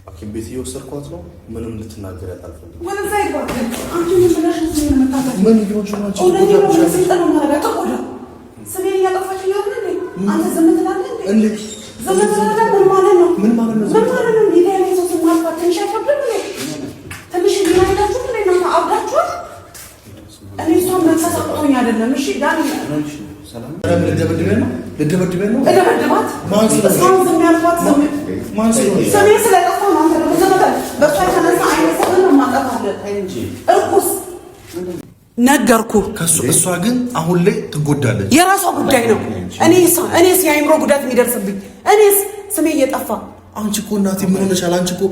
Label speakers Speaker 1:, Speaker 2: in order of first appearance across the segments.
Speaker 1: ሐኪም ቤት እየወሰድኳት ነው። ምንም ልትናገር ያጣልፈው
Speaker 2: ወደ ዘይት ባክ አንቺ ምን ብለሽ ነው የምታውቀው?
Speaker 1: ምን ይሆንሽ ነው አንቺ?
Speaker 2: ወደ ነው ስልጣን ማረጋገጥ ቆዳ ስሜን ያጠፋች ይላል እንዴ? አንተ ዝም ትላለህ እንዴ?
Speaker 1: እንዴ
Speaker 2: ዝም ትላለህ? ምን ማለት ነው?
Speaker 1: ምን ማለት ነው?
Speaker 2: ምን ማለት ነው? ሚዲያ ላይ ሰው ማጥፋት ትንሽ አይከብድም እንዴ? ትንሽ ሊናይታችሁ እንዴ ነው አብዳችኋል? እኔ እሷን መተሳሰብቶኝ አይደለም። እሺ ዳኒ
Speaker 1: ሰላም ለደበደበ ነው ለደበደበ ነው
Speaker 2: እደበደባት
Speaker 1: ማን
Speaker 2: ስለዚህ ዝም ያልኳት
Speaker 1: ማን ስለዚህ
Speaker 2: ስሜ ስለጠፋ ነው። አንተ ደግሞ ዘመታ በሷ የተነሳ አይነሰብን ነው ማጠፋለት እንጂ እርኩስ ነገርኩ።
Speaker 1: እሷ ግን አሁን ላይ ትጎዳለች።
Speaker 2: የራሷ ጉዳይ ነው። እኔስ የአይምሮ ጉዳት የሚደርስብኝ እኔስ ስሜ እየጠፋ
Speaker 1: አንቺ እኮ እናቴ ምን ሆነሻል? አንቺ እኮ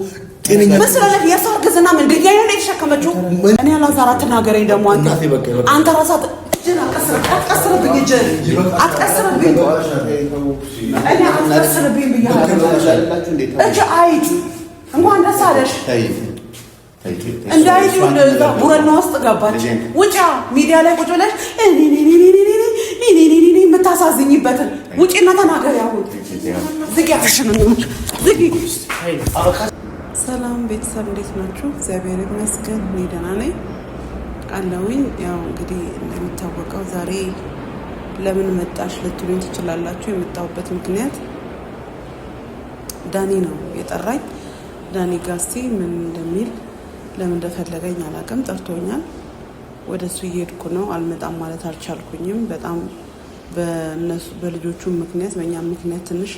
Speaker 1: ጤነኛ
Speaker 2: መስለህ የሷ ግዝና ምን ድንጋይ ነው የተሸከመችው? እኔ አላዛራ ተናገረኝ ደግሞ አንተ ራስህ ጀና አትቀስርብኝ እጄ አትቀስርብኝ እኔ አትቀስርብኝ ብያለሁ። እጄ አይት እንኳን ደስ አለሽ እንዳይት እንደዛ ቡረና ውስጥ ገባች። ውጫ ሚዲያ ላይ ቁጭ ብለሽ እኔ የምታሳዝኝበትን ውጪና ተናገሪ። አሁን ዝጊ አፍሽን ዝጊ። ሰላም ቤተሰብ እንዴት ናችሁ? እግዚአብሔር ይመስገን እኔ ደህና ነኝ አለሁኝ። ያው እንግዲህ እንደሚታወቀው ዛሬ ለምን መጣሽ ልትሉኝ ትችላላችሁ። የመጣሁበት ምክንያት ዳኒ ነው የጠራኝ። ዳኒ ጋስቲ ምን እንደሚል ለምን እንደፈለገኝ አላውቅም። ጠርቶኛል። ወደሱ እየሄድኩ ነው። አልመጣም ማለት አልቻልኩኝም። በጣም በእነሱ በልጆቹ ምክንያት በእኛ ምክንያት ትንሽ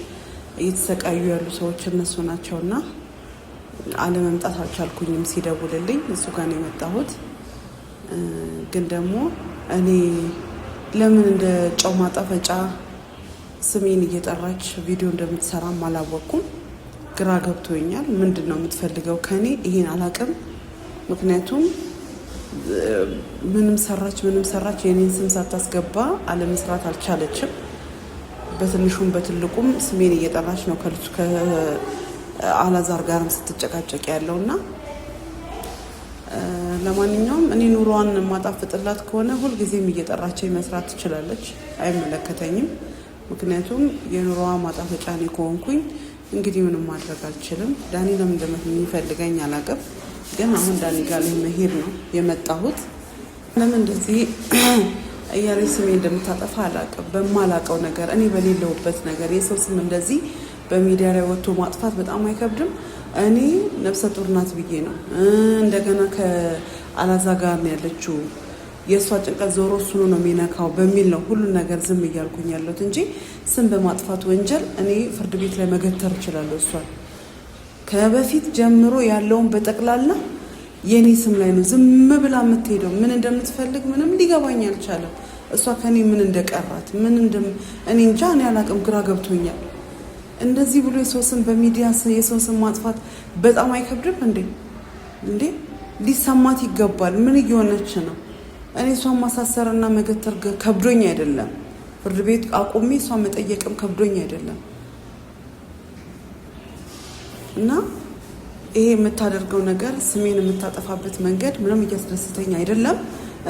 Speaker 2: እየተሰቃዩ ያሉ ሰዎች እነሱ ናቸውና አለመምጣት አልቻልኩኝም። ሲደውልልኝ እሱ ጋር ነው የመጣሁት። ግን ደግሞ እኔ ለምን እንደ ጨው ማጣፈጫ ስሜን እየጠራች ቪዲዮ እንደምትሰራም አላወቅኩም። ግራ ገብቶኛል። ምንድን ነው የምትፈልገው ከኔ? ይሄን አላውቅም። ምክንያቱም ምንም ሰራች የኔን ስም ሳታስገባ አለመስራት አልቻለችም። በትንሹም በትልቁም ስሜን እየጠራች ነው ከአላዛር ጋርም ስትጨቃጨቅ ያለውና ለማንኛውም እኔ ኑሯን ማጣፍጥላት ከሆነ ሁልጊዜም እየጠራችኝ መስራት ትችላለች፣ አይመለከተኝም። ምክንያቱም የኑሯ ማጣፈጫ እኔ ከሆንኩኝ እንግዲህ ምንም ማድረግ አልችልም። ዳኒ ለምን እንደሚፈልገኝ አላውቅም። ግን አሁን ዳኒ ጋር ለመሄድ ነው የመጣሁት። ለምን እንደዚህ እያለች ስሜ እንደምታጠፋ አላውቅም። በማላውቀው ነገር እኔ በሌለውበት ነገር የሰው ስም እንደዚህ በሚዲያ ላይ ወጥቶ ማጥፋት በጣም አይከብድም? እኔ ነፍሰ ጡር ናት ብዬ ነው እንደገና ከአላዛ ጋር ነው ያለችው። የእሷ ጭንቀት ዞሮ እሱኑ ነው የሚነካው በሚል ነው ሁሉን ነገር ዝም እያልኩኝ ያለሁት እንጂ ስም በማጥፋት ወንጀል እኔ ፍርድ ቤት ላይ መገተር እችላለሁ። እሷን ከበፊት ጀምሮ ያለውን በጠቅላላ የኔ ስም ላይ ነው ዝም ብላ የምትሄደው። ምን እንደምትፈልግ ምንም ሊገባኝ አልቻለም። እሷ ከኔ ምን እንደቀራት እኔ እንጃ። እኔ አላውቅም፣ ግራ ገብቶኛል። እንደዚህ ብሎ የሰው ስም በሚዲያ የሰው ስም ማጥፋት በጣም አይከብድም እንዴ? ሊሰማት ይገባል። ምን እየሆነች ነው? እኔ እሷን ማሳሰርና መገተር ከብዶኝ አይደለም፣ ፍርድ ቤት አቁሜ እሷን መጠየቅም ከብዶኝ አይደለም። እና ይሄ የምታደርገው ነገር ስሜን የምታጠፋበት መንገድ ምንም እያስደስተኝ አይደለም።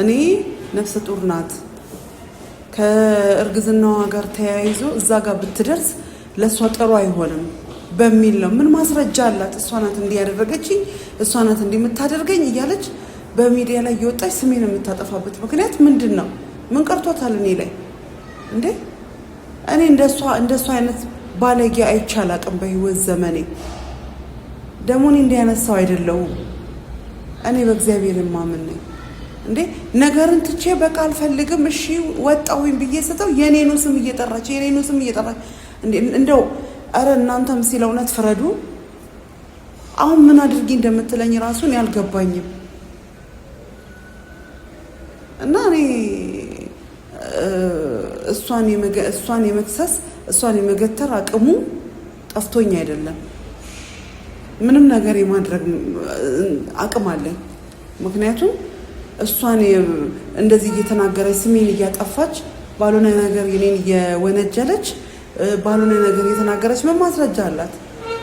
Speaker 2: እኔ ነፍሰ ጡር ናት ከእርግዝናዋ ጋር ተያይዞ እዛ ጋር ብትደርስ ለእሷ ጥሩ አይሆንም በሚል ነው። ምን ማስረጃ አላት? እሷ ናት እንዲህ ያደረገችኝ፣ እሷ ናት እንዲህ የምታደርገኝ እያለች በሚዲያ ላይ እየወጣች ስሜን የምታጠፋበት ምክንያት ምንድን ነው? ምን ቀርቶታል እኔ ላይ እንዴ? እኔ እንደሷ አይነት ባለጌ አይቼ አላውቅም በህይወት ዘመኔ። ደግሞ እኔ እንዲህ አይነት ሰው አይደለሁም። እኔ በእግዚአብሔር የማምን ነኝ እንዴ። ነገርን ትቼ በቃ አልፈልግም እሺ ወጣሁኝ ብዬ ስተው የኔኑ ስም እየጠራች እንደው አረ እናንተም ሲል እውነት ፍረዱ። አሁን ምን አድርጊ እንደምትለኝ ራሱን ያልገባኝም እና እኔ እሷን የመክሰስ እሷን የመገተር አቅሙ ጠፍቶኝ አይደለም። ምንም ነገር የማድረግ አቅም አለኝ። ምክንያቱም እሷን እንደዚህ እየተናገረች ስሜን እያጠፋች ባልሆነ ነገር የኔን እየወነጀለች ባልሆነ ነገር እየተናገረች ምን ማስረጃ አላት?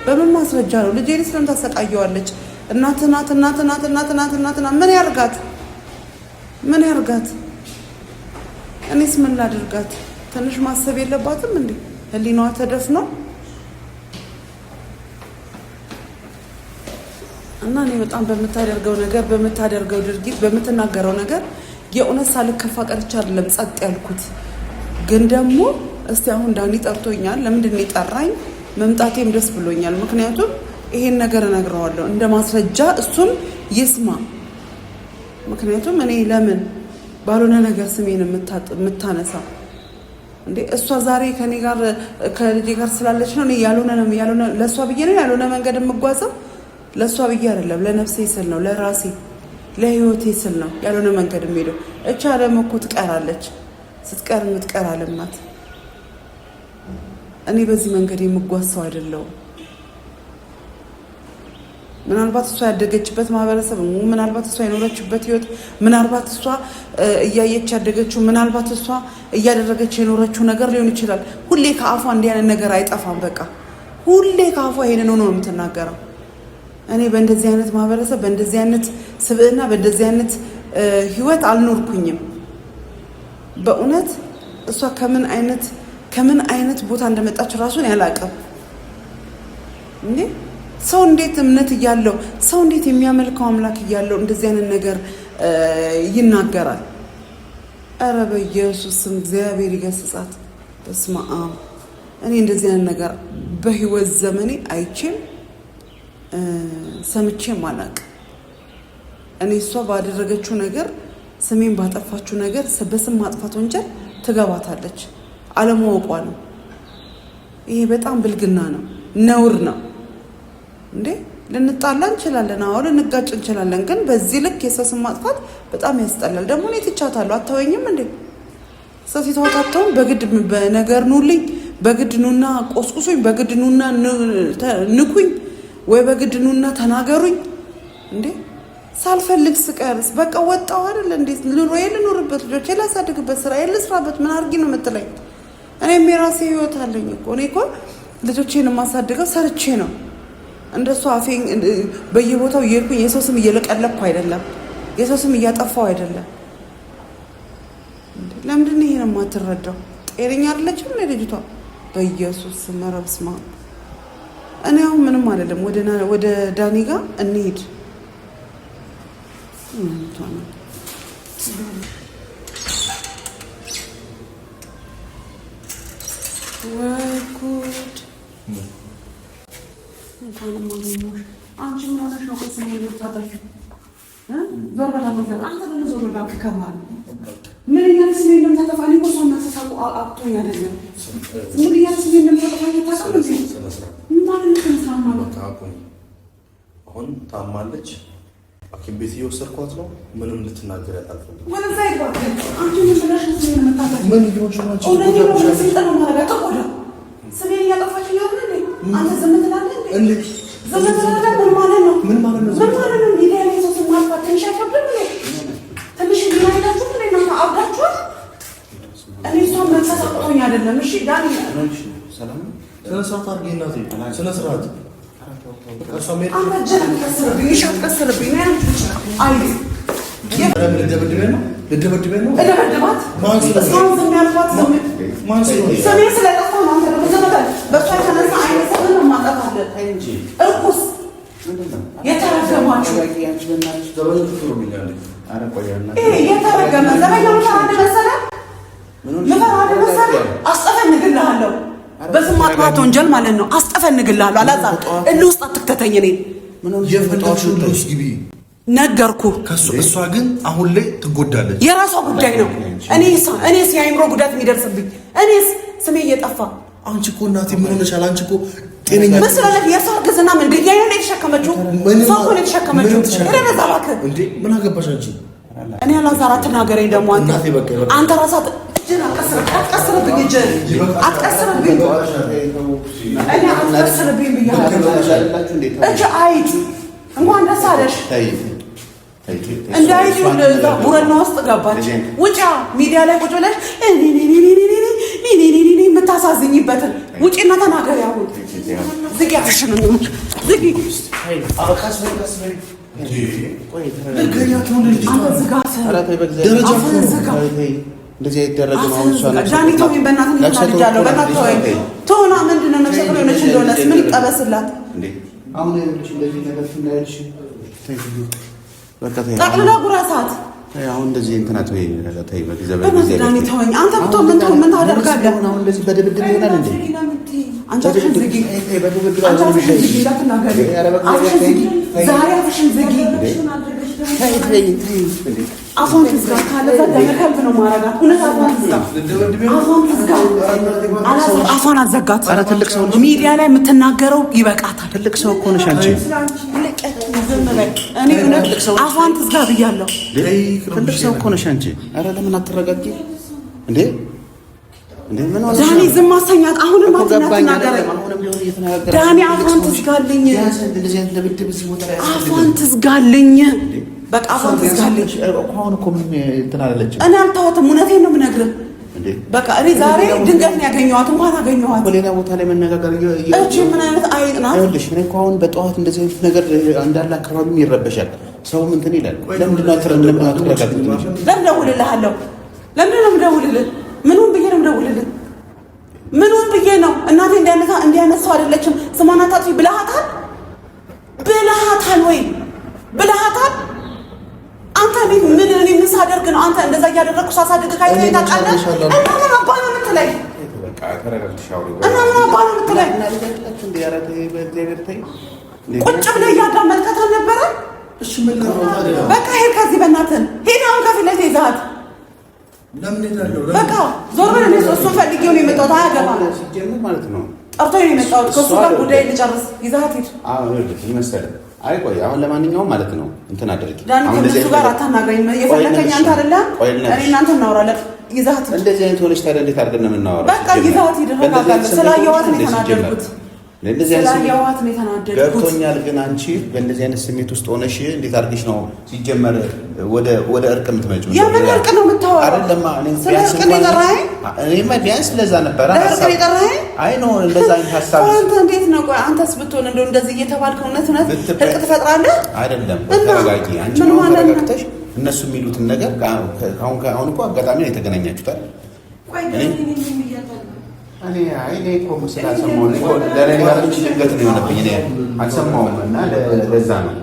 Speaker 2: በምን ማስረጃ ነው? ልጄ ስለምን ታሰቃየዋለች? እናት ምን ያርጋት? እኔስ ምን ላድርጋት? ትንሽ ማሰብ የለባትም እንዴ? ህሊናዋ ተደፍኖ እና እኔ በጣም በምታደርገው ነገር በምታደርገው ድርጊት በምትናገረው ነገር የእውነት ሳልከፋ ቀርቻ አይደለም ጸጥ ያልኩት። ግን ደግሞ እስቲ አሁን ዳኒ ጠርቶኛል። ለምንድን ነው የጠራኝ? መምጣቴም ደስ ብሎኛል። ምክንያቱም ይሄን ነገር እነግረዋለሁ እንደ ማስረጃ እሱም ይስማ። ምክንያቱም እኔ ለምን ባልሆነ ነገር ስሜን የምታነሳ እንዴ? እሷ ዛሬ ከኔ ጋር ከልጄ ጋር ስላለች ነው እኔ ያልሆነ ለእሷ ብዬ ነው ያልሆነ መንገድ የምጓዘው። ለእሷ ብዬ አይደለም፣ ለነፍሴ ስል ነው፣ ለራሴ ለህይወቴ ስል ነው ያልሆነ መንገድ የምሄደው። እቻ ደግሞ እኮ ትቀራለች። ስትቀር የምትቀር አለም ናት። እኔ በዚህ መንገድ የምጓዝ ሰው አይደለሁም። ምናልባት እሷ ያደገችበት ማህበረሰብ፣ ምናልባት እሷ የኖረችበት ህይወት፣ ምናልባት እሷ እያየች ያደገችው፣ ምናልባት እሷ እያደረገች የኖረችው ነገር ሊሆን ይችላል። ሁሌ ከአፏ እንዲህ አይነት ነገር አይጠፋም። በቃ ሁሌ ከአፏ ይሄንን ሆኖ ነው የምትናገረው። እኔ በእንደዚህ አይነት ማህበረሰብ፣ በእንደዚህ አይነት ስብዕና፣ በእንደዚህ አይነት ህይወት አልኖርኩኝም። በእውነት እሷ ከምን አይነት ቦታ እንደመጣች ራሱን ያላቀም እንዴ! ሰው እንዴት እምነት እያለው ሰው እንዴት የሚያመልከው አምላክ እያለው እንደዚህ አይነት ነገር ይናገራል? ኧረ በኢየሱስ ስም እግዚአብሔር ይገስጻት። በስመ አብ። እኔ እንደዚህ አይነት ነገር በህይወት ዘመኔ አይቼም ሰምቼም አላውቅም። እኔ እሷ ባደረገችው ነገር ስሜን ባጠፋችው ነገር በስም ማጥፋት ወንጀል ትገባታለች። አለማወቋ ነው። ይሄ በጣም ብልግና ነው፣ ነውር ነው። እንዴ ልንጣላ እንችላለን፣ አዎ ልንጋጭ እንችላለን። ግን በዚህ ልክ የሰው ስም ማጥፋት በጣም ያስጠላል። ደግሞ እኔ ትቻታለሁ። አታወኝም እንዴ? ሰው ሲተዋታተውን በግድ በነገር ኑልኝ፣ በግድ ኑና ቆስቁሱኝ፣ በግድ ኑና ንኩኝ፣ ወይ በግድ ኑና ተናገሩኝ። እንዴ ሳልፈልግ ስቀርስ በቃ ወጣው አይደል እንዴ? ኑሮዬ ልኖርበት፣ ልጆቼ ላሳድግበት፣ ስራዬ ልስራበት፣ ምን አድርጊ ነው የምትለኝ? እኔም የራሴ ህይወት አለኝ እኮ። እኔ እኮ ልጆቼን የማሳድገው ሰርቼ ነው። እንደሱ አፌን በየቦታው እየሄድኩኝ የሰው ስም እየለቀለኩ አይደለም፣ የሰው ስም እያጠፋው አይደለም። ለምንድን ነው ይሄን የማትረዳው? ጤነኛ አይደለችም ልጅቷ። በኢየሱስ ስም ረብስማ። እኔ አሁን ምንም አይደለም፣ ወደ ዳኒ ጋር እንሂድ። ወይ ጉድ! እንኳንም አገኘሁሽ። አንቺ ምን ሆነሽ ነው? ስሜ የምታጠፊው ዞር በላ ነገር። አንተ ምን ዞር በላ ከማል ምን እያልሽ ስሜ እንደምታጠፋ? እኔ እኮ እሷን ማንሳት አቅቶኝ አይደለም። ምን እያልሽ ስሜ እንደምታጠፋ እየታውቃለሁ እንዴ? ምን ማለት ነው? ሰላም ማለት
Speaker 1: አሁን ታማለች። ሐኪም ቤት እየወሰድኳት ነው። ምንም ልትናገር ያጣልፈልግ
Speaker 2: ወለዛ ይባል። አንቺ ምን ብለሽ ስሜ እንደምታጠፋ
Speaker 1: ምን ይሆንሽ ነው? አንቺ
Speaker 2: ወለዛ ነው ሲጠና ማለት ተቆዳ ስሜ እያጠፋች ነው እንዴ? አንተ ዝም ትላለህ እንዴ? ዝም ትላለህ? ምን ማለት ነው? ምን ማለት ነው? ሚዲያ ላይ ሰው ማጥፋት ትንሽ አይከብድም እንዴ? ትንሽ ይላይላችሁ እንዴ? ነው አብዳችሁ። እኔ እሷን መተሳቆኝ አይደለም። እሺ ዳኒ
Speaker 1: ሰላም ስነ ስርዓት አድርጊ እናቴ፣ ስነ ስርዓት ልደበድበኝ ነው? እደበድባት? እስካሁን ዝም ያልኳት ስሜ ስለጠፋ ነው። አንተ ደግሞ ዝም በል። በእሷ የተነሳ አይነ ሰብን ነው ማጠፋለን እንጂ እርኩስ የተረገማችሁ የተረገመ ዘበኛ ምተራድ መሰለ አስጠፈንግልሃለሁ። በስም ማጥፋት ወንጀል ማለት ነው። አስጠፈንግልሃለሁ። አላዛር እልህ ውስጥ አትክተተኝ። እኔ ነገርኩ። እሷ ግን አሁን ላይ ትጎዳለች።
Speaker 2: የራሷ ጉዳይ ነው። እኔስ የአይምሮ ጉዳት የሚደርስብኝ እኔስ ስሜ እየጠፋ።
Speaker 1: አንቺ እኮ እናቴ ምን ሆነሻል? አንቺ እኮ ጤነኛ
Speaker 2: መስላለች። የእሷ እርግዝና ምን ድንጋይ ነው የተሸከመችው? ሰው እኮ ነው የተሸከመችው። ረበዛ እባክህ እንዴ! ምን አገባሽ አንቺ? እኔ አላዛር አትናገረኝ ደግሞ አንተ ራስህ እጅን አትቀስርብኝ። እጅን አትቀስርብኝ። እኔ አትቀስርብኝ ብያለሁ። እጅ አይድ እንኳን ደስ አለሽ። እንዳይቱ ቡረና ውስጥ ገባች። ውጫ ሚዲያ ላይ ቁጭ ብለሽ የምታሳዝኝበትን ውጪና ተናገሪ። አሁን ዝጊ፣ አፍሽን ዝጊ።
Speaker 3: እንደዚህ አይደረግም። አሁን
Speaker 2: ዳኒ ተወኝ በእናትህ። ልጅ አለው በእናትህ ተወኝ። ቶና ምንድን ነው ነፍሰ ጡር የሆነች እንደሆነስ ምን ይጠበስላት?
Speaker 3: አሁን እንደዚህ ነገር ስናይልሽ በቃ ተይ
Speaker 1: ጠቅልላ ጉራሳት
Speaker 3: አሁን እንደዚህ እንትና ተይ ተይ
Speaker 1: በጊዜ ተወኝ። አንተ ብቶ ምን ታደርጋለህ?
Speaker 3: አሁን እንደዚህ በድብድብ ይሆናል እንዴ?
Speaker 1: አንተ አፍሽን ዝጊ። ዛሬ አፍሽን ዝጊ። አፏን ትዝጋ። ካለዛ ደመከልብ ነው ማረጋት። እውነት አፏን ትዝጋ። አፏን አዘጋት።
Speaker 3: ኧረ ትልቅ ሰው
Speaker 1: ሚዲያ ላይ የምትናገረው ይበቃታል።
Speaker 3: ትልቅ ሰው እኮ ነሽ አንቺ።
Speaker 1: እኔ እውነት አፏን ትዝጋ ብያለሁ።
Speaker 3: ትልቅ ሰው እኮ ነሽ አንቺ። ኧረ ለምን አትረጋጊ እንዴ?
Speaker 1: ዳኒ ዝም አሰኛት። አሁንም አትናገረኝ ዳኒ። አፏን ትዝጋልኝ። አፏን ትዝጋልኝ። በቃ አፏን ትዝጋልኝ።
Speaker 3: አሁን እኮ ምን እንትን አላለችም።
Speaker 1: እኔ አልተዋትም። እውነቴን ነው የምነግርህ። በቃ እኔ ዛሬ ድንገት ነው ያገኘኋት። እንኳን አገኘኋት
Speaker 3: በሌላ ቦታ ላይ መነጋገር
Speaker 1: እቺ ምን አይነት አይጥ ናት?
Speaker 3: ይኸውልሽ እኔ እኮ አሁን በጠዋት እንደዚህ አይነት ነገር እንዳለ አካባቢም ይረበሻል። ሰው እንትን ይላል። ለምንድን ነው አትረጋግጥ?
Speaker 1: ለምን ደውልልሃለሁ? ለምን ነው የምደውልልህ? ምኑን ብዬ ነው የምደውልልህ? ምኑን ብዬ ነው? እናቴ እንዲያነሳው አይደለችም። ስሟን አታጥፊ ብለሃታል? ብለሃታል ወይ ብለሃታል? አንተ ምን እኔ ምን ሳደርግ ነው አንተ እንደዛ እያደረግኩ ሳሳድግ ካይተህ ታውቃለህ? እና ምን አባ ነው የምትለኝ? እና ምን አባ ነው የምትለኝ? ቁጭ ብለህ እያዳመጥከት አልነበረ? በቃ ሄድ ከዚህ በእናትህ ሄድ። አሁን ከፊት ለፊት ይዘሃት በቃ ዞር በል። እኔ እሱን ፈልጌው ነው የመጣሁት። አያገባም
Speaker 3: ማለት ነው።
Speaker 1: ጠርቶኝ ነው የመጣሁት። ከእሱ ጋር ጉዳይ ልጨርስ። ይዘሃት ሂድ።
Speaker 3: መሰለህ አይ ቆይ አሁን ለማንኛውም ማለት ነው እንትን አድርጊ።
Speaker 1: አሁን እንደዚህ ጋር አታናግረኝ። የፈለከኝ አንተ አይደለም እኔ እናንተ እናወራለን። ይዘሃት ሂድ።
Speaker 3: እንደዚህ አይነት ሆነሽ ታዲያ እንዴት አድርገን ነው የምናወራው?
Speaker 1: በቃ ይዘሃት ሂድ። ስላየኋት ነው የተናደድኩት። ስላየኋት ነው የተናደድኩት።
Speaker 3: ገብቶኛል። ግን አንቺ በእንደዚህ አይነት ስሜት ውስጥ ሆነሽ እንዴት አድርገሽ ነው ሲጀመር ወደ እርቅ የምትመጪው?
Speaker 1: የምን እርቅ ነው የምታወራው?
Speaker 3: አይደለም
Speaker 1: ስለ እርቅ ነው የጠራኸኝ?
Speaker 3: እኔማ ቢያንስ ለዛ ነበረ
Speaker 1: ለእርቅ ነው የጠራኸኝ?
Speaker 3: አይ ነው እንደዛ አይነት ሀሳብ
Speaker 1: አንተ እንዴት ነው? ቆይ አንተስ ብትሆን እንደው እንደዚህ እየተባልክ እውነት እርቅ ትፈጥራለህ?
Speaker 3: አይደለም ተረጋጊ። አንቺ ነው ተረጋግተሽ እነሱ የሚሉትን ነገር አሁን እኮ አጋጣሚ ነው የተገናኛችሁት አይደል? እኔ እኮ ስላልሰማሁ ለእኔ ጋር ጭንቀት ነው የሆነብኝ። እኔ አልሰማሁም እና ለዛ ነው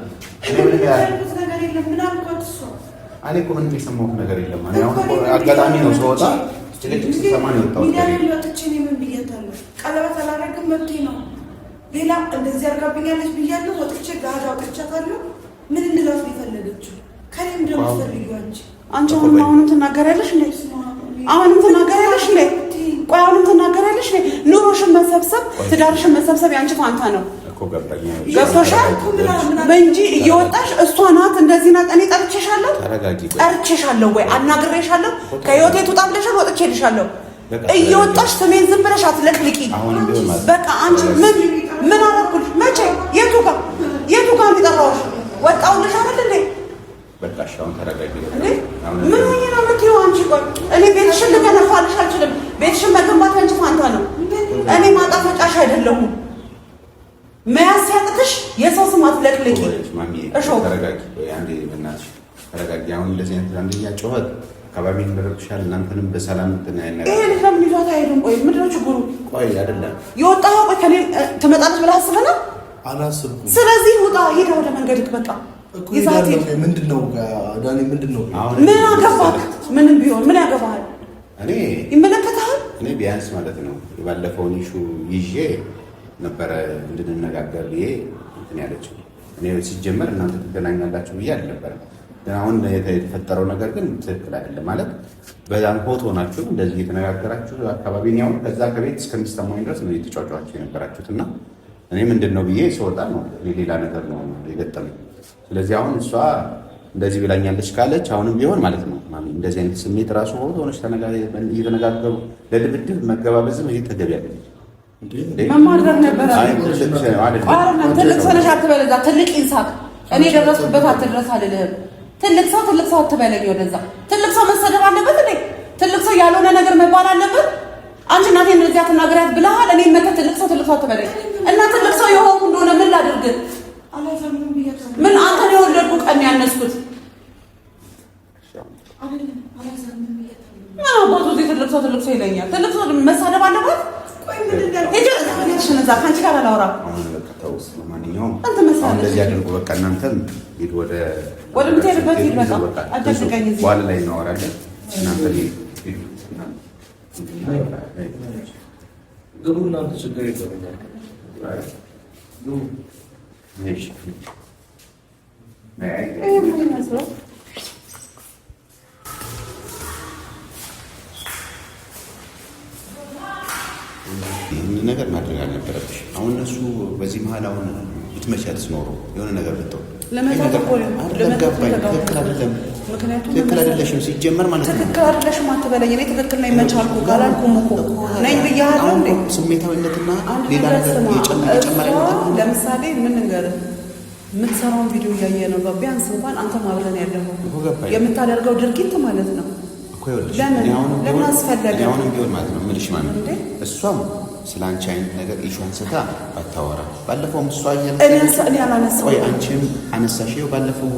Speaker 3: እኔ እኮ ምንም የሰማሁት ነገር የለም። አሁን አጋጣሚ ነው ስወጣ ጭቅጭቅ ስሰማ ነው የወጣሁት።
Speaker 1: ቀለበት አላደርግም መብቴ ነው። ሌላ እንደዚህ አድርጋብኛለች ብያለሁ። ወጥቼ ጋር አውጥቻታለሁ። ምን እንድላት ነው የፈለገችው? ከኔም ደግሞ ፈልጊው አንቺ አሁንም ትናገሪያለሽ እንዴ? አሁንም ትናገሪያለሽ እንዴ? ቆይ አሁንም ትናገሪያለሽ እንዴ? ኑሮሽን መሰብሰብ ትዳርሽን መሰብሰብ ያንቺ ፋንታ ነው። ገብቶሻል እንጂ እየወጣሽ እሷ ናት እንደዚህ ናት። እኔ ጠርቼሻለሁ ወይ አናግሬሻለሁ? ከህይወቴ ትውጣ ብለሻል። ወጥቼልሻለሁ። እየወጣሽ ስሜን ዝም ብለሽ አትለቅልቂ። በቃ አንቺ ምን አደረኩልሽ? መቼ? የቱ ጋር እንዲጠራሁሽ ወጣሁልሽ አይደል እንዴ?
Speaker 3: በቃሽ አሁን ተረጋጊ።
Speaker 1: ምን ሆኜ ነው የምትይው አንቺ? ቆይ እኔ ቤትሽን ልገነፋልሽ አልችልም። ቤትሽን መገንባት ያንቺ ፋንታ ነው። እኔ ማጣፈጫሽ አይደለሁም። መያዝ ሲያቅትሽ የሰው ስም አትለቅልቂ። እሺ
Speaker 3: ተረጋጊ። አንዴ በእናትሽ ተረጋጊ። አሁን እንደዚህ አይነት አንደኛ ጮኸት አካባቢ እንደረብሻል። እናንተንም በሰላም ተናይና
Speaker 1: ይሄ ለምን ይዟት አይሄድም? ቆይ ምንድን ነው ችግሩ?
Speaker 3: ቆይ አይደለም
Speaker 1: የወጣኸው ቆይ ከኔ ትመጣለች ብለህ አስበህ ነው?
Speaker 3: አላስብኩም።
Speaker 1: ስለዚህ ውጣ፣ ሄደ ወደ መንገድክ። በቃ ይዛት
Speaker 3: ምንድነው ዳኒ? ምንድነው
Speaker 1: ምን አገባህ? ምንም ቢሆን ምን ያገባሃል?
Speaker 3: እኔ
Speaker 1: ይመለከታል።
Speaker 3: እኔ ቢያንስ ማለት ነው የባለፈውን ኢሹ ይዤ ነበረ እንድንነጋገር ብዬ እንትን ያለችው። እኔ ሲጀመር እናንተ ትገናኛላችሁ ብዬ አልነበረም። ግን አሁን የተፈጠረው ነገር ግን ትክክል አይደለም። ማለት በዛም ፎቶ ናችሁ እንደዚህ የተነጋገራችሁ አካባቢ ነው። ከዛ ከቤት እስከሚሰማኝ ድረስ ነው የተጫጫዋችሁ የነበራችሁት እና እኔ ምንድን ነው ብዬ ስወጣ ነው ሌላ ነገር ነው የገጠመኝ። ስለዚህ አሁን እሷ እንደዚህ ብላኛለች ካለች አሁንም ቢሆን ማለት ነው ማሚ እንደዚህ አይነት ስሜት ራሱ ሆነች እየተነጋገሩ ለድብድብ መገባበዝም ይሄ ተገቢ አይደለም።
Speaker 1: መማድረግ ነበረ። ትልቅ ሰው ነሽ አትበል። እዛ ትልቅ ይንሳቅ። እኔ ደረስኩበት አትድረስ አልልህም። ትልቅ ሰው አትበለኝ። ወደዛ ትልቅ ሰው መሰደብ አለበት እንዴ? ትልቅ ሰው ያልሆነ ነገር መባል አለበት? አንቺ እናቴ እንደዚህ አትናገሪያት ብለሃል። እኔ መከ ትልቅ ሰው አትበለኝ እና ትልቅ ሰው የሆንኩ እንደሆነ ምን ላድርግ? ምን አንተን የወለድኩ ቀን ያነስኩት ምን አባቱ እዚህ ትልቅ ሰው ይለኛል? ትልቅ ሰው መሳደብ አለበት? ከአንቺ ጋር አላወራም።
Speaker 3: ለማንኛውም አሁን እንደዚህ አድርጎ በቃ እናንተም ሂድ ወደ
Speaker 2: ምትሄድበት ሂድ። በቃ አትጨቅጭቀኝ።
Speaker 3: በኋላ ላይ እናወራለን። እናንተ ሂዱ።
Speaker 4: ግቡ እናንተ ችግር የለውም።
Speaker 3: ይህን ነገር ማድረግ አልነበረብሽ። አሁን እነሱ በዚህ መሀል አሁን ብትመቻትስ ኖሮ የሆነ ነገር ብትሆን ትክክል አይደለሽም። ሲጀመር ማለት ነው
Speaker 2: ትክክል አይደለሽም አትበለኝ። እኔ ትክክል ነኝ መቻልኩ ካላልኩም እኮ ነኝ ብያለሁ እንዴ።
Speaker 3: ስሜታዊነትና ሌላ ነገር የጨመረ
Speaker 2: ለምሳሌ ምን ንገርህ፣ የምትሰራውን ቪዲዮ እያየ ነው። ቢያንስ እንኳን አንተ ማብለን ያለው የምታደርገው ድርጊት ማለት ነው። ለምን አስፈለገ?
Speaker 3: አሁንም ቢሆን ማለት ነው የምልሽ ማለት ነው እሷም ስለ አንቺ አይነት ነገር ኢሹ አንስታ አታወራ። ባለፈውም እሷ
Speaker 2: እኔ አላነሳሁም።
Speaker 3: ቆይ አንቺም አነሳሽው። ባለፈው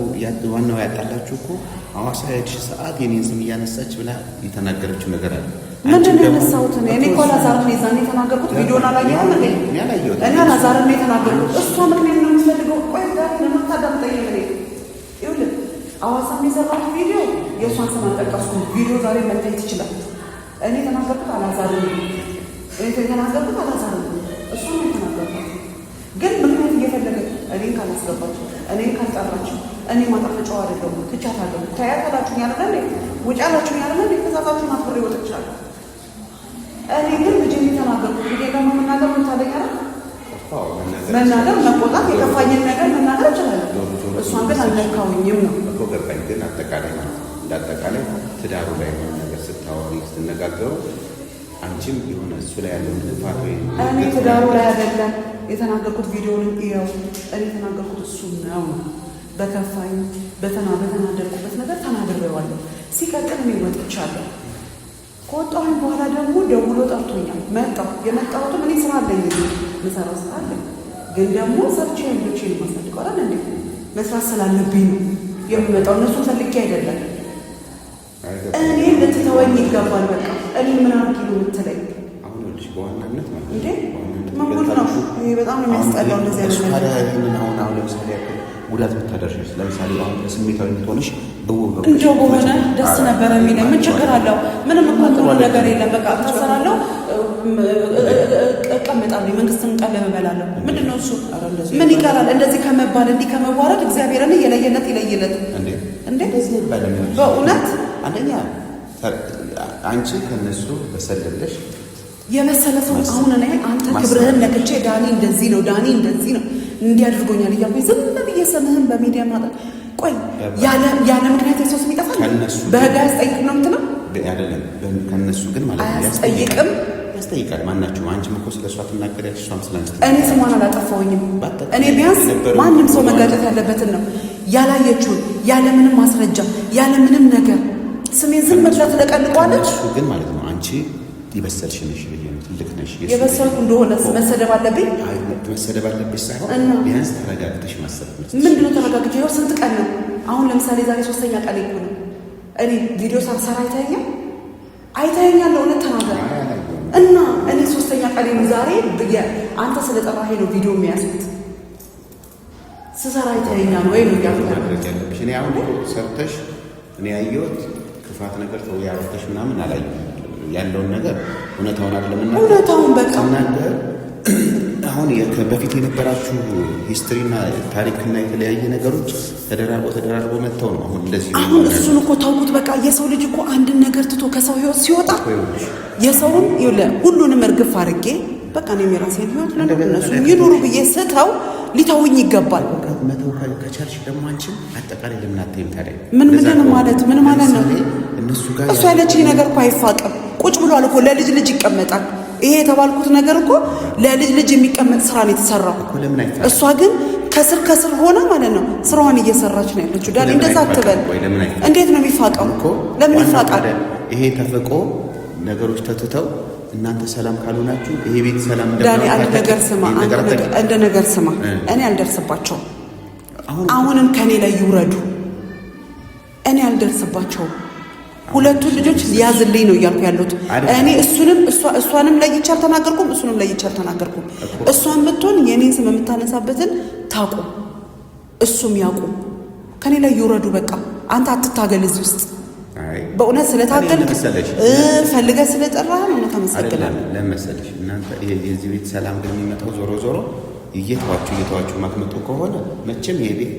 Speaker 3: ዋናው ያጣላችሁ እኮ ሐዋሳ ሄድሽ ሰዓት የኔን ስም እያነሳች ብላ የተናገረችው ነገር አለ።
Speaker 2: ምንድን ነው ያነሳሁት? እኔ እኮ አላዛርን ነው የዛኔ የተናገርኩት። ቪዲዮን አላየሁም እንዴ? እኔ አላዛርን ነው የተናገርኩት። እሷ ምክንያት ነው የምትፈልገው። ቆይ ጋር ለምን ታዳምጠኝ? እኔ ይኸውልህ ሐዋሳ የሰራሁት ቪዲዮ የእሷን ስም አልጠቀስኩም። ቪዲዮ ዛሬ መታየት ይችላል። እኔ የተናገርኩት አላዛርን ነው የተናገርኩት አላዛርም እሱ ነው የተናገርኩት። ግን ምክንያት እየፈለገች እኔን ካላስገባችሁ እኔን ካልጠራችሁ እኔ ማጣፈጫው አይደለም ትቻታለሁ። ታያታላችሁ ያለ እንዴ ውጭ ያላችሁ ያለ እንዴ ተዛዛችሁ ማፍሬ ወጥቻለሁ። እኔ ግን ልጅ የተናገርኩት ልጅ ደግሞ መናገር ምን ታደኛለ? መናገር መቆጣት የከፋኝን ነገር መናገር እችላለሁ። እሷን ግን አልነካውኝም ነው
Speaker 3: እኮ ገባኝ። ግን አጠቃላይ ማለት እንዳጠቃላይ ትዳሩ ላይ የሆነ ነገር ስታወሪ ስትነጋገሩ አንቺም የሆነ እሱ ላይ ያለው ልፋት ወይ
Speaker 2: እኔ ትዳሩ ላይ አይደለም የተናገርኩት። ቪዲዮውን ይኸው እኔ የተናገርኩት እሱ ነው። በከፋኝ በተናደድኩበት ነገር ተናግሬዋለሁ። ሲቀጥል እኔ ወጥቻለሁ። ከወጣሁኝ በኋላ ደግሞ ደውሎ ጠርቶኛል። መጣሁ። የመጣሁትም እኔ ስራ አለኝ የምሰራው ስራ አለኝ። ግን ደግሞ ሰርቼ ልጆቼን ማሳድግ አይደል እንዴ መስራት ስላለብኝ ነው የምመጣው። እነሱን ፈልጌ አይደለም። እኔ ልትተወኝ ይገባል። በቃ እኔ ምን አድርጊ ነው የምትለኝ?
Speaker 3: አሁን ልጅ በዋናነት ማለት
Speaker 2: እንዴ መጉድ ነው ይሄ። በጣም ነው የሚያስጠላው እንደዚህ አይነት ነገር።
Speaker 3: አሁን ለምሳሌ ያክል ጉዳት ብታደርሽስ፣ ለምሳሌ አሁን ስሜታዊ ብትሆንሽ
Speaker 2: እንደው በሆነ ደስ ነበረ የሚለኝ ምን ችግር አለው? ምንም እኮ ጥሩ ነገር የለም። በቃ ታሰራለሁ፣ እቀመጣለሁ፣ መንግስትን ቀለብ እበላለሁ። ምንድን ነው እሱ? ምን ይቀራል? እንደዚህ ከመባል እንዲህ ከመዋረድ እግዚአብሔርን የለየለት ይለይለት እንዴ በእውነት
Speaker 3: አንደኛ አንቺ ከነሱ በሰለለሽ
Speaker 2: የመሰለ ሰው አሁን እኔ አንተ ክብርህን ነክቼ ዳኒ እንደዚህ ነው ዳኒ እንደዚህ ነው እንዲህ አድርጎኛል እያልኩኝ ዝም ብዬ ስምህን በሚዲያ ማጣት። ቆይ ያለ ምክንያት የሰው ስም ይጠፋል? በህግ አያስጠይቅም ነው የምትለው?
Speaker 3: አይደለም ከነሱ ግን ማለት ነው
Speaker 2: አያስጠይቅም።
Speaker 3: ያስጠይቃል። ማናችሁም አንቺም እኮ ስለሷ ትናገሪያለሽ፣ እሷም ስለአንቺ።
Speaker 2: እኔ ስሟን አላጠፋሁኝም። እኔ ቢያንስ ማንም ሰው መጋጨት ያለበትን ነው ያላየችውን ያለምንም ማስረጃ ያለምንም ነገር ስሜን ዝም ብላ ትለቀልቋለች።
Speaker 3: እሱ ግን ማለት ነው አንቺ የበሰልሽ ነሽ፣ ትልቅ ነሽ።
Speaker 2: የበሰልኩ እንደሆነ መሰደብ አለብኝ?
Speaker 3: መሰደብ አለብሽ ሳይሆን ቢያንስ ተረጋግተሽ ማሰብ ነው።
Speaker 2: ምንድን ነው ተረጋግቼ? ይኸው ስንት ቀን ነው አሁን? ለምሳሌ ዛሬ 3ኛ ቀን እኮ ነው። እኔ ቪዲዮ ሳልሰራ አይተኸኛል? ለእውነት ተናገር እና እኔ 3ኛ ቀን ነው ዛሬ። አንተ ስለጠራኸኝ ነው ቪዲዮ የሚያስቡት። ስሰራ አይተኸኛል ወይ ነው
Speaker 3: ማድረግ ያለብሽ። እኔ አሁን ሰርተሽ እኔ ያየሁት ክፋት ነገር ሰው ያወጣሽ ምናምን አላየሁም። ያለውን ነገር እውነታውን አይደለም
Speaker 2: እውነታውን በቃ
Speaker 3: ነገር አሁን በፊት የነበራችሁ ሂስትሪና ታሪክና የተለያየ ነገሮች ተደራርቦ መጥተው ነው አሁን እንደዚህ።
Speaker 2: አሁን እሱን እኮ ታውቁት። በቃ የሰው ልጅ እኮ አንድን ነገር ትቶ ከሰው ህይወት ሲወጣ የሰውን ሁሉንም እርግፍ አድርጌ በቃ ነው የራሴን ህይወት ለእነሱ ይኑሩ ብዬ ስተው ሊተውኝ ይገባል።
Speaker 3: መተው ከቻልሽ ደግሞ አንቺን አጠቃላይ ለምን አትይም ታዲያ?
Speaker 2: ምን ማለት ነው?
Speaker 3: እነሱ ጋር
Speaker 2: እሱ ያለችኝ ነገር እኮ አይፋቅም። ቁጭ ብሏል እኮ ለልጅ ልጅ ይቀመጣል። ይሄ የተባልኩት ነገር እኮ ለልጅ ልጅ የሚቀመጥ ስራ ነው የተሰራው። እሷ ግን ከስር ሆነ ማለት ነው ስራዋን እየሰራች ነው ያለችው። ዳኒ እንደዛ አትበል። እንዴት ነው የሚፋቀው? ለምን ይፋቃል?
Speaker 3: ይሄ ተፈቆ ነገሮች ተትተው እናንተ ሰላም ካልሆናችሁ ይሄ ቤት ሰላም
Speaker 2: ዳኒ አንድ ነገር ስማ፣ እኔ አልደርስባቸውም። አሁንም ከኔ ላይ ይውረዱ። እኔ አልደርስባቸውም። ሁለቱን ልጆች ሊያዝልኝ ነው እያልኩ ያለሁት እኔ። እሷንም ለይቼ አልተናገርኩም፣ እሱንም ለይቼ አልተናገርኩም። እሷን ብትሆን የኔን ስም የምታነሳበትን ታቁም፣ እሱም ያቁም፣ ከኔ ላይ ይውረዱ። በቃ አንተ አትታገል እዚህ ውስጥ። በእውነት ስለታገልክ ፈልገህ ስለጠራህ ነው ተመሰግናለሁ።
Speaker 3: ለመሰለሽ እናንተ የዚህ ቤት ሰላም ግን የሚመጣው ዞሮ ዞሮ እየተዋችሁ ማትመጡ ከሆነ መቼም ይሄ ቤት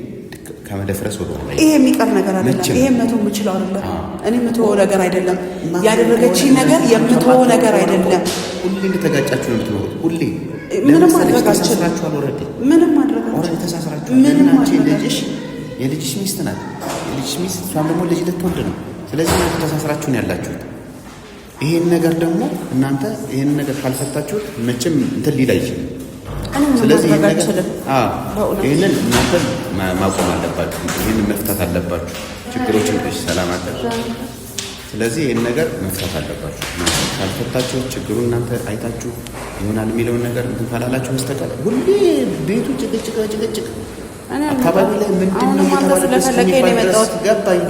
Speaker 3: ከመደፍረስ ወደ ኋላ
Speaker 2: ይሄ የሚቀር ነገር አይደለም። ይሄ መተው የምችለው አይደለም። እኔ መተው ነገር አይደለም። ያደረገችኝ ነገር የምተው ነገር አይደለም።
Speaker 3: ሁሌ እንደተጋጫችሁ ነው የምትኖሩት። ሁሌ
Speaker 2: ምንም ማድረጋችሁ ምንም
Speaker 3: ማድረጋችሁ ተሳስራችሁ። ምንም ልጅሽ የልጅሽ ሚስት ናት። የልጅሽ ሚስት እሷም ደግሞ ልጅ ልትወልድ ነው። ስለዚህ እናንተ ተሳስራችሁ ነው ያላችሁት። ይሄን ነገር ደግሞ እናንተ ይሄን ነገር ካልፈታችሁት መቼም እንትን ሊል አይችልም። ስለዚህ ይህንን እናንተ ማቆም አለባችሁ። ይህንን መፍታት አለባችሁ። ችግሮችን ሰላም አለ። ስለዚህ ይህን ነገር መፍታት አለባችሁ። ካልፈታችሁ ችግሩ እናንተ አይታችሁ ይሆናል የሚለውን ነገር እንትን ካላላችሁ በስተቀር ሁሌ ቤቱ ጭቅጭቅ አካባቢ ላይ ምንድን ነው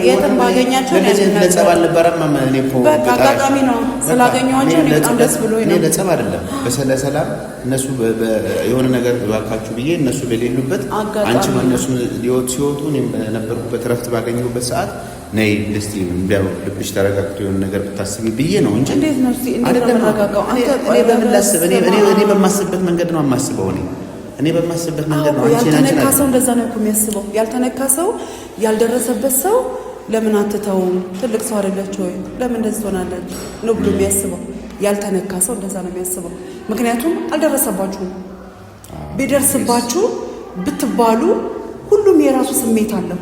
Speaker 2: የትም ባገኛቸው
Speaker 3: ለጸብ አልነበረም። እኔ እኮ
Speaker 2: አጋጣሚ ነው ስላገኘኋቸው በጣም ደስ ብሎኝ ነው።
Speaker 3: ለጸብ አይደለም በሰላም እነሱ የሆነ ነገር እባካችሁ ብዬ እነሱ በሌሉበት አንቺ እነሱ ሲወጡ በነበርኩበት ረፍት ባገኘሁበት ሰዓት ነይ እስቲ እንዲያው ልብሽ ተረጋግቶ የሆነ ነገር ብታስቢ ብዬ ነው እንጂ
Speaker 2: እንዴት ነው እስቲ እንደተረጋጋው
Speaker 3: እኔ በማስብበት መንገድ ነው የማስበው እኔ በማስብበት መንገድ ነው።
Speaker 2: ያልተነካ ሰው እንደዛ ነው እኮ የሚያስበው። ያልተነካ ሰው ያልደረሰበት ሰው ለምን አትተውም? ትልቅ ሰው አይደለች ወይ? ለምን እንደዚህ ትሆናለች ነው ብሎ የሚያስበው። ያልተነካ ሰው እንደዛ ነው የሚያስበው። ምክንያቱም አልደረሰባችሁም። ቢደርስባችሁ ብትባሉ ሁሉም የራሱ ስሜት አለው።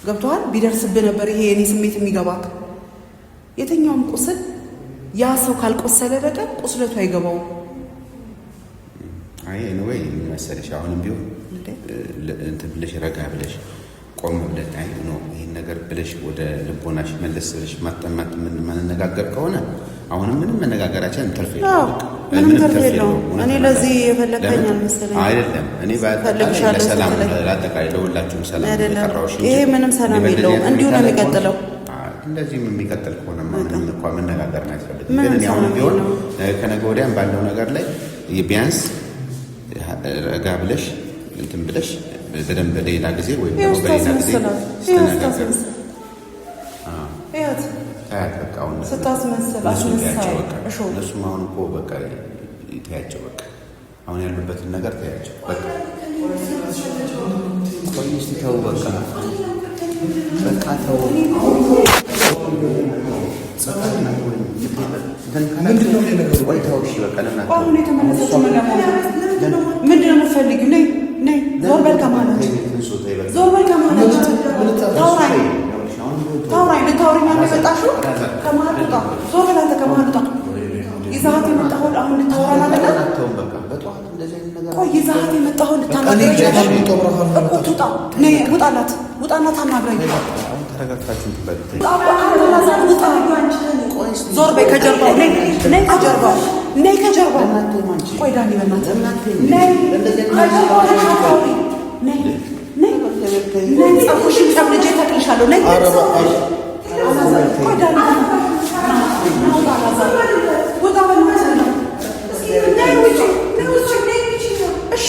Speaker 2: ገብቶሃል? ቢደርስብህ ነበር ይሄ የኔ ስሜት የሚገባክ። የትኛውም ቁስል ያ ሰው ካልቆሰለ በቀር ቁስለቱ አይገባውም።
Speaker 3: አይ ወይ መሰለሽ አሁንም ቢሆን እንትን ብለሽ ረጋ ብለሽ ቆም ብለሽ አይ ነው ይሄን ነገር ብለሽ ወደ ልቦናሽ መለስ ብለሽ ማንነጋገር ከሆነ አሁንም ምንም መነጋገራችን ተርፍ
Speaker 2: የለውም። እኔ ለዚህ የፈለከኝ አልመሰለኝም።
Speaker 3: አይደለም እኔ ባጠቃላይ ለሰላም ለአጠቃላይ ለሁላችሁም ሰላም ለቀራውሽ እንጂ
Speaker 2: ይሄ ምንም ሰላም የለውም። እንዲሁ ነው የሚቀጥለው።
Speaker 3: እንደዚህ የሚቀጥል ከሆነ ምንም እንኳን መነጋገር አይፈልግም። ግን አሁንም ቢሆን ከነገ ወዲያም ባለው ነገር ላይ ቢያንስ ረጋ ብለሽ እንትን ብለሽ በደንብ በሌላ ጊዜ ወይም ደግሞ በሌላ ጊዜ ስትነጋገር እነሱም አሁን እኮ በቃ ተያቸው። በቃ አሁን ያሉበትን ነገር ተያቸው። በቃ ቆይ እስኪ ተው። በቃ ተው።
Speaker 2: ምንድን ነው የምትፈልጊው? ነይ ዞር በል ከማለት ታውራኝ ልታውሪኝ የመጣሽው ከመሀል ውጣ። ዞር በል አንተ ከመሀል ውጣ። ይዘሀት የመጣሁት አሁን ልታወራን አይደለ? ቆይ ይዘሀት የመጣሁት ልታናግረኝ እኮ ትውጣ። ውጣላት፣ ውጣና ታናግረኝ። ዞር በይ ከጀርባው። ነይ ከጀርባው፣ ነይ ከጀርባው። ቆይ ዳኒ በእናትህ ነይ ከጀርባው። ነይ ፀጉርሽን ጨምልጄ ተክልሻለሁ። ነይ ቆይ ዳኒ ውጣ በእናትህ። ነይ ውጪ፣ ነይ ውጪ። እሺ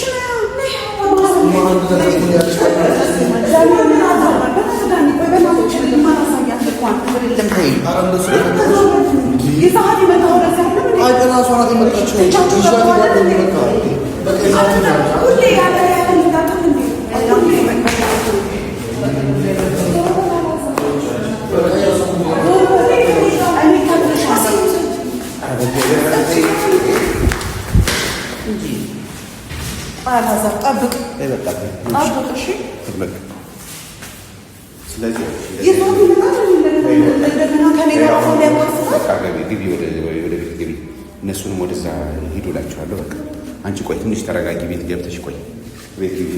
Speaker 2: ጠብቅ። እሺ
Speaker 3: ስለዚህ ወደ ቤት ግቢ፣ እነሱንም ወደዛ ሂዱ እላቸዋለሁ። በቃ አንቺ ቆይ ትንሽ ተረጋጊ። ቤት ገብተሽ ቆይ ቤት ግቢ።